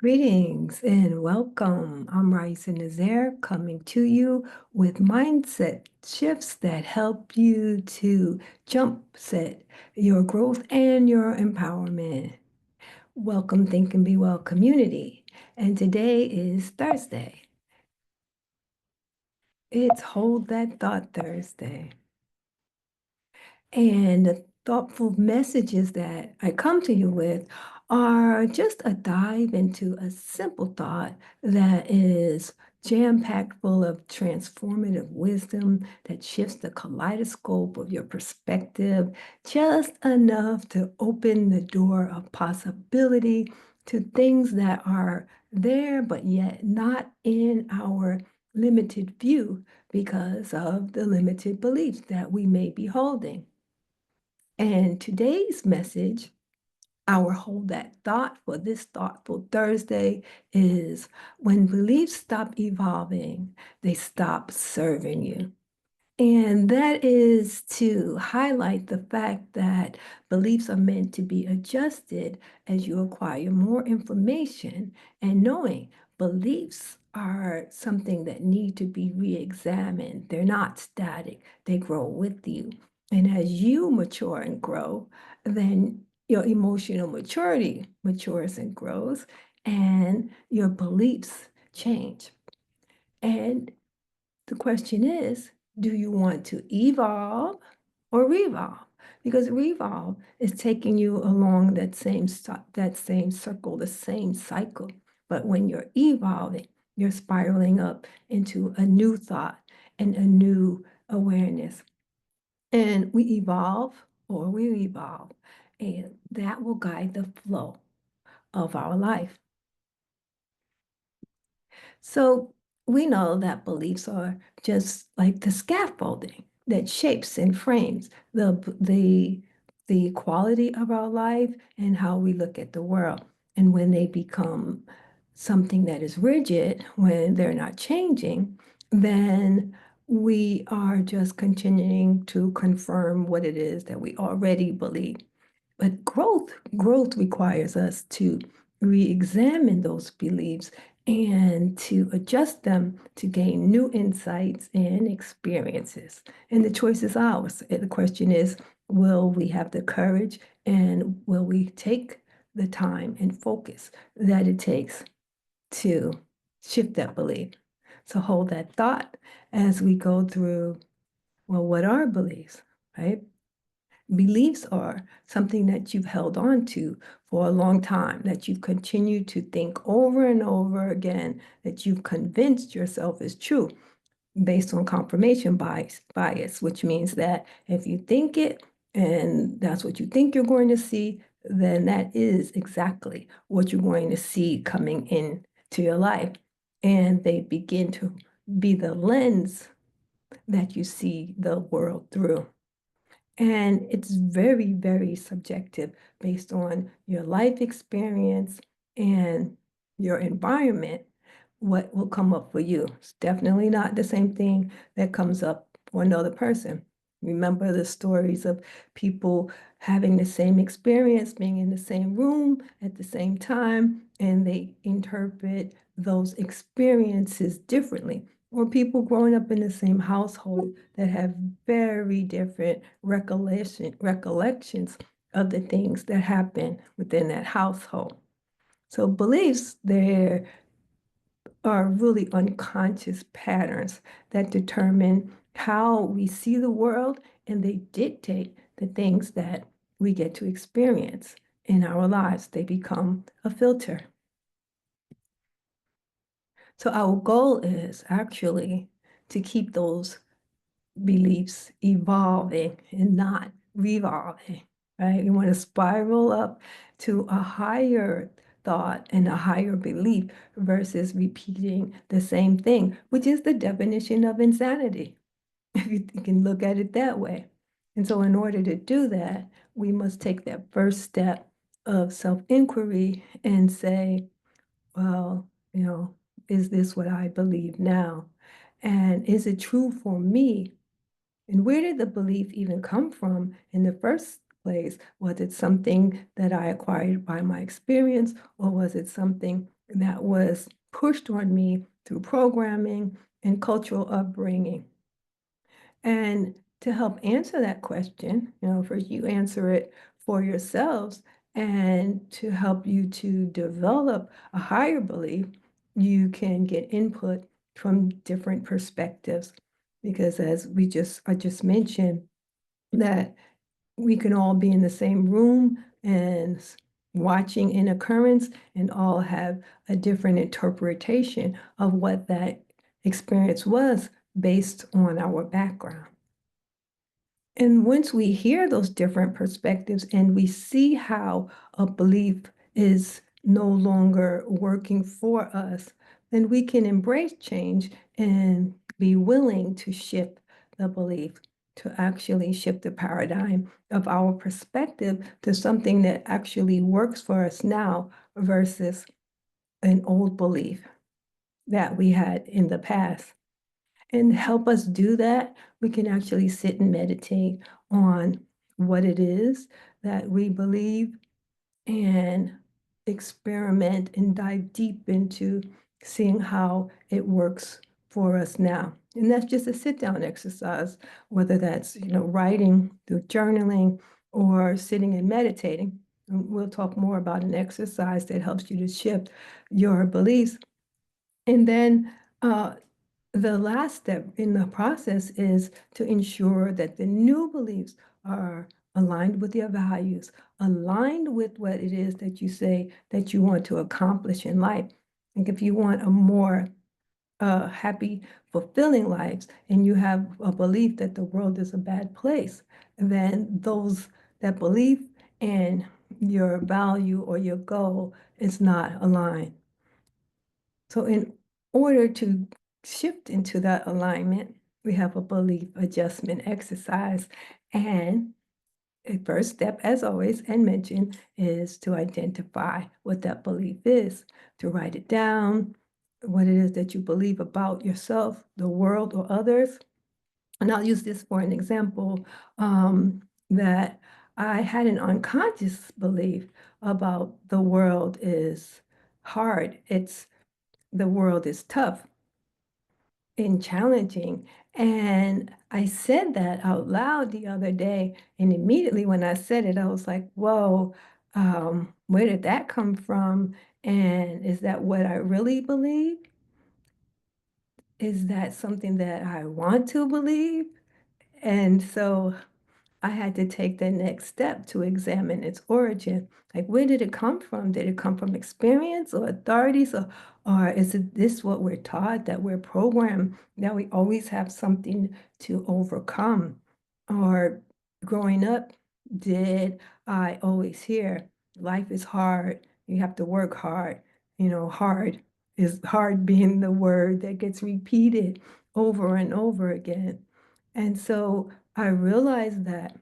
Greetings and welcome. I'm Raisa Nazaire coming to you with mindset shifts that help you to jump set your growth and your empowerment. Welcome, Think and Be Well community. And today is Thursday. It's Hold That Thought Thursday. And the thoughtful messages that I come to you with are just a dive into a simple thought that is jam-packed full of transformative wisdom that shifts the kaleidoscope of your perspective just enough to open the door of possibility to things that are there, but yet not in our limited view because of the limited beliefs that we may be holding. And today's message, our Hold That Thought for this Thoughtful Thursday, is when beliefs stop evolving, they stop serving you. And that is to highlight the fact that beliefs are meant to be adjusted as you acquire more information, and knowing beliefs are something that need to be re-examined. They're not static, they grow with you. And as you mature and grow, then your emotional maturity matures and grows, and your beliefs change. And the question is, do you want to evolve or revolve? Because revolve is taking you along that same circle, the same cycle. But when you're evolving, you're spiraling up into a new thought and a new awareness. And we evolve or we revolve, and that will guide the flow of our life. So we know that beliefs are just like the scaffolding that shapes and frames the quality of our life and how we look at the world. And when they become something that is rigid, when they're not changing, then we are just continuing to confirm what it is that we already believe. But growth requires us to re-examine those beliefs and to adjust them to gain new insights and experiences. And the choice is ours. And the question is, will we have the courage and will we take the time and focus that it takes to shift that belief? So hold that thought as we go through, well, what are beliefs, right? Beliefs are something that you've held on to for a long time, that you've continued to think over and over again, that you've convinced yourself is true based on confirmation bias, which means that if you think it and that's what you think you're going to see, then that is exactly what you're going to see coming into your life. And they begin to be the lens that you see the world through. And it's very, very subjective based on your life experience and your environment, what will come up for you. It's definitely not the same thing that comes up for another person. Remember the stories of people having the same experience, being in the same room at the same time, and they interpret those experiences differently. Or people growing up in the same household that have very different recollections of the things that happen within that household. So beliefs, there are really unconscious patterns that determine how we see the world, and they dictate the things that we get to experience in our lives. They become a filter. So our goal is actually to keep those beliefs evolving and not revolving, right? You want to spiral up to a higher thought and a higher belief versus repeating the same thing, which is the definition of insanity, if you can look at it that way. And so in order to do that, we must take that first step of self-inquiry and say, well, is this what I believe now? And is it true for me? And where did the belief even come from in the first place? Was it something that I acquired by my experience, or was it something that was pushed on me through programming and cultural upbringing. And to help answer that question, first you answer it for yourselves, and to help you to develop a higher belief, you can get input from different perspectives. Because as I just mentioned, that we can all be in the same room and watching an occurrence and all have a different interpretation of what that experience was based on our background. And once we hear those different perspectives and we see how a belief is no longer working for us, then we can embrace change and be willing to shift the belief, to actually shift the paradigm of our perspective to something that actually works for us now versus an old belief that we had in the past. And help us do that, we can actually sit and meditate on what it is that we believe and experiment and dive deep into seeing how it works for us now. And that's just a sit-down exercise, whether that's, writing through journaling or sitting and meditating. And we'll talk more about an exercise that helps you to shift your beliefs. And then the last step in the process is to ensure that the new beliefs are aligned with your values, aligned with what it is that you say that you want to accomplish in life. Like if you want a more happy, fulfilling lives, and you have a belief that the world is a bad place, then that belief and your value or your goal is not aligned. So in order to shift into that alignment, we have a belief adjustment exercise. And a first step, as always, and mentioned, is to identify what that belief is, to write it down, what it is that you believe about yourself, the world, or others. And I'll use this for an example, that I had an unconscious belief about the world is hard. The world is tough and challenging. And I said that out loud the other day. And immediately when I said it, I was like, whoa, where did that come from? And is that what I really believe? Is that something that I want to believe? And so I had to take the next step to examine its origin. Like, where did it come from? Did it come from experience or authorities? Or is it this what we're taught, that we're programmed, that we always have something to overcome? Or growing up, did I always hear life is hard, you have to work hard? Hard is hard being the word that gets repeated over and over again. And so I realized that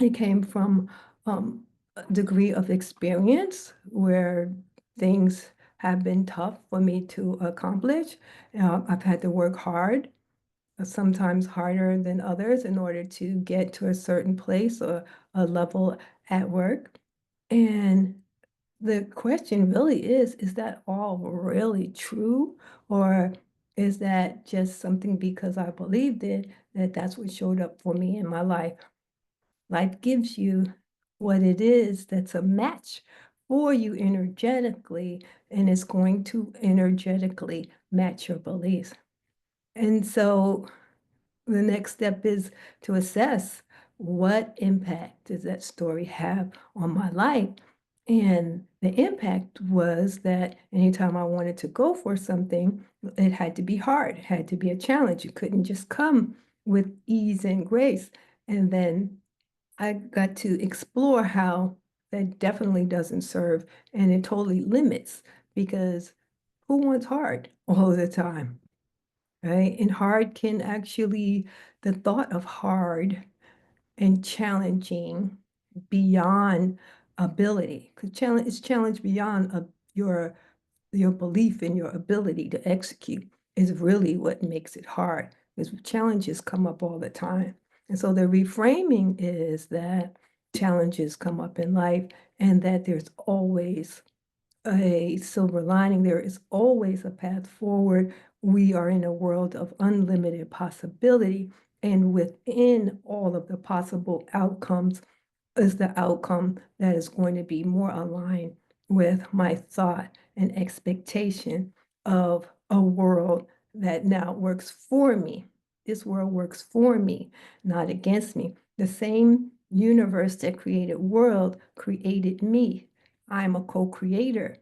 it came from a degree of experience where things have been tough for me to accomplish. I've had to work hard, sometimes harder than others, in order to get to a certain place or a level at work. And the question really is that all really true? Or is that just something because I believed it, that's what showed up for me in my life? Life gives you what it is that's a match for you energetically, and it's going to energetically match your beliefs. And so the next step is to assess, what impact does that story have on my life? And the impact was that anytime I wanted to go for something, it had to be hard, it had to be a challenge. It couldn't just come with ease and grace. And then I got to explore how that definitely doesn't serve, and it totally limits, because who wants hard all the time, right? And hard can actually, the thought of hard and challenging beyond ability, because challenge is challenge beyond your belief in your ability to execute is really what makes it hard, because challenges come up all the time. And so the reframing is that challenges come up in life and that there's always a silver lining. There is always a path forward. We are in a world of unlimited possibility, and within all of the possible outcomes is the outcome that is going to be more aligned with my thought and expectation of a world that now works for me. This world works for me, not against me. The same universe that created world created me. I'm a co-creator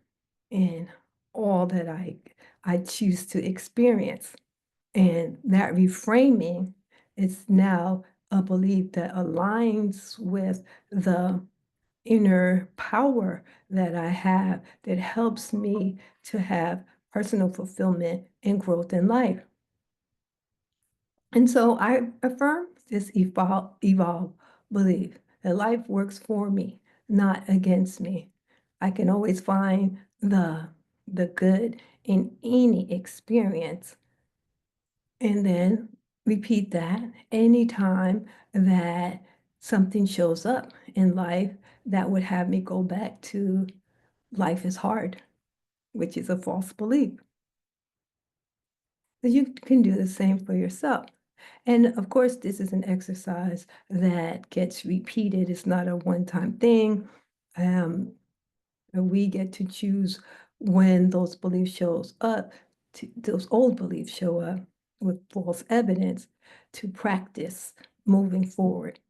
in all that I choose to experience. And that reframing is now a belief that aligns with the inner power that I have that helps me to have personal fulfillment and growth in life. And so I affirm this evolve belief that life works for me, not against me. I can always find the good in any experience, and then repeat that anytime that something shows up in life that would have me go back to life is hard, which is a false belief. So you can do the same for yourself. And of course, this is an exercise that gets repeated. It's not a one-time thing. Um, and we get to choose when those beliefs shows up, those old beliefs show up with false evidence to practice moving forward.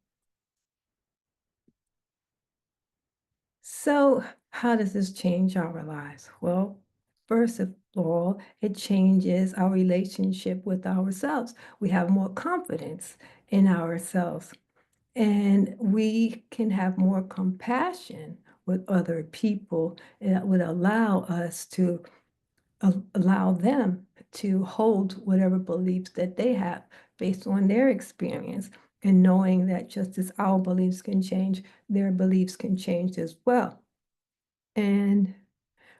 So, how does this change our lives? Well, first of all, it changes our relationship with ourselves. We have more confidence in ourselves, and we can have more compassion with other people. And that would allow us to allow them to hold whatever beliefs that they have based on their experience, and knowing that just as our beliefs can change, their beliefs can change as well. And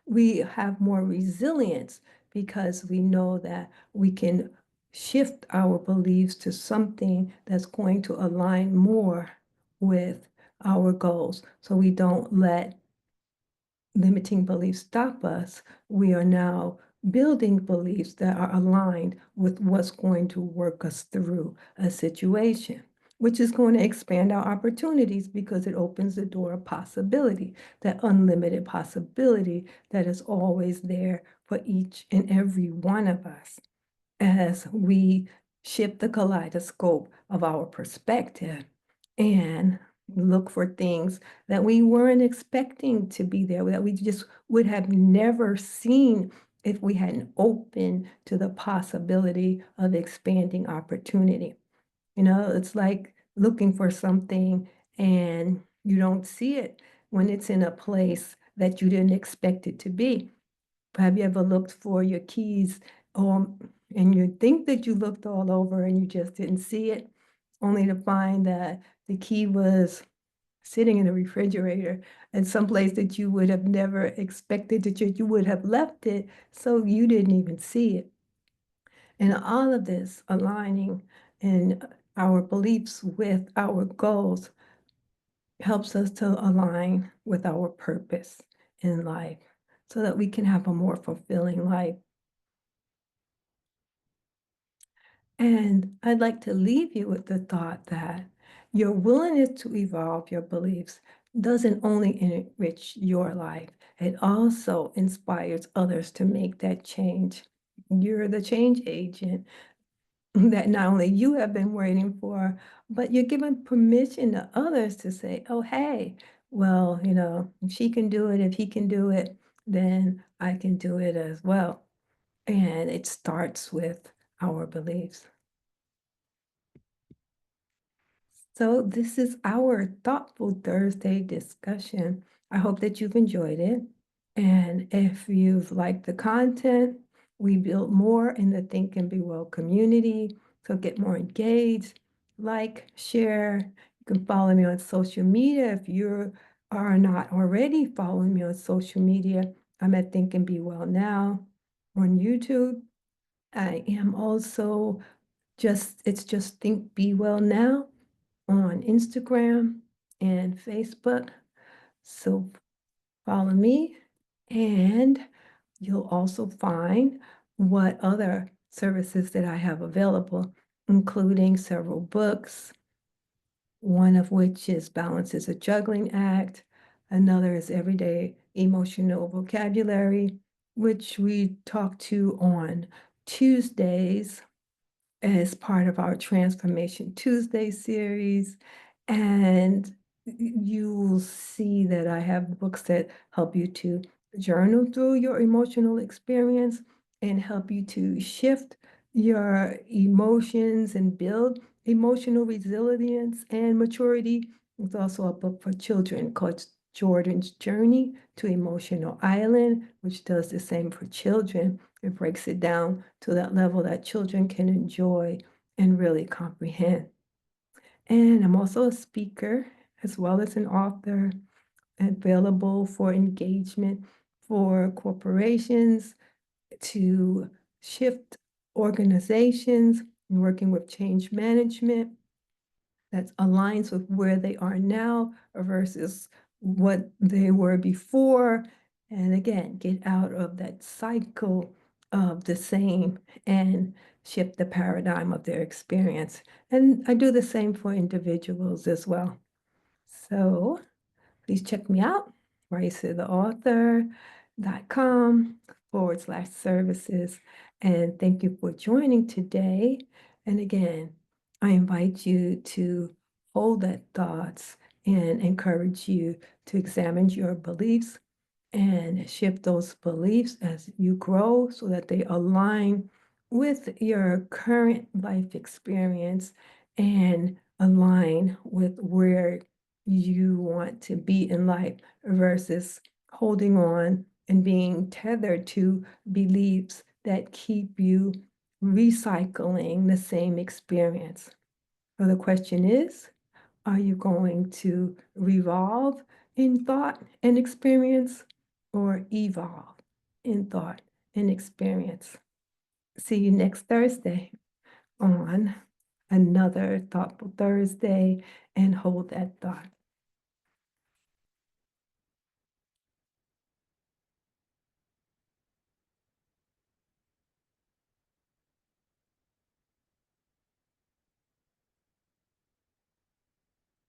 we have more resilience because we know that we can shift our beliefs to something that's going to align more with our goals. So we don't let limiting beliefs stop us. We are now building beliefs that are aligned with what's going to work us through a situation, which is going to expand our opportunities because it opens the door of possibility, that unlimited possibility that is always there for each and every one of us as we shift the kaleidoscope of our perspective and look for things that we weren't expecting to be there, that we just would have never seen if we hadn't opened to the possibility of expanding opportunity. You know, it's like looking for something and you don't see it when it's in a place that you didn't expect it to be. Have you ever looked for your keys, and you think that you looked all over and you just didn't see it, only to find that the key was sitting in a refrigerator in some place that you would have never expected that you would have left it, so you didn't even see it. And all of this aligning in our beliefs with our goals helps us to align with our purpose in life so that we can have a more fulfilling life. And I'd like to leave you with the thought that your willingness to evolve your beliefs doesn't only enrich your life, it also inspires others to make that change. You're the change agent that not only you have been waiting for, but you're giving permission to others to say, oh, hey, well, if she can do it, if he can do it, then I can do it as well. And it starts with our beliefs. So this is our Thoughtful Thursday discussion. I hope that you've enjoyed it. And if you've liked the content, we build more in the Think and Be Well community. So get more engaged, like, share. You can follow me on social media. If you are not already following me on social media, I'm at Think and Be Well Now on YouTube. I am also it's just Think Be Well Now on Instagram and Facebook. So follow me And you'll also find what other services that I have available, including several books, one of which is Balance is a Juggling Act. Another is Everyday Emotional Vocabulary, which we talk to on Tuesdays as part of our Transformation Tuesday series. And you'll see that I have books that help you to journal through your emotional experience and help you to shift your emotions and build emotional resilience and maturity. There's also a book for children called Jordan's Journey to Emotional Island, which does the same for children. It breaks it down to that level that children can enjoy and really comprehend. And I'm also a speaker as well as an author, available for engagement for corporations to shift organizations, and working with change management that aligns with where they are now versus what they were before. And again, get out of that cycle of the same and shift the paradigm of their experience. And I do the same for individuals as well. So please check me out, ricetheauthor.com/services. And thank you for joining today. And again, I invite you to hold that thoughts and encourage you to examine your beliefs and shift those beliefs as you grow so that they align with your current life experience and align with where you want to be in life versus holding on and being tethered to beliefs that keep you recycling the same experience. So the question is, are you going to revolve in thought and experience or evolve in thought and experience? See you next Thursday on another Thoughtful Thursday, and hold that thought.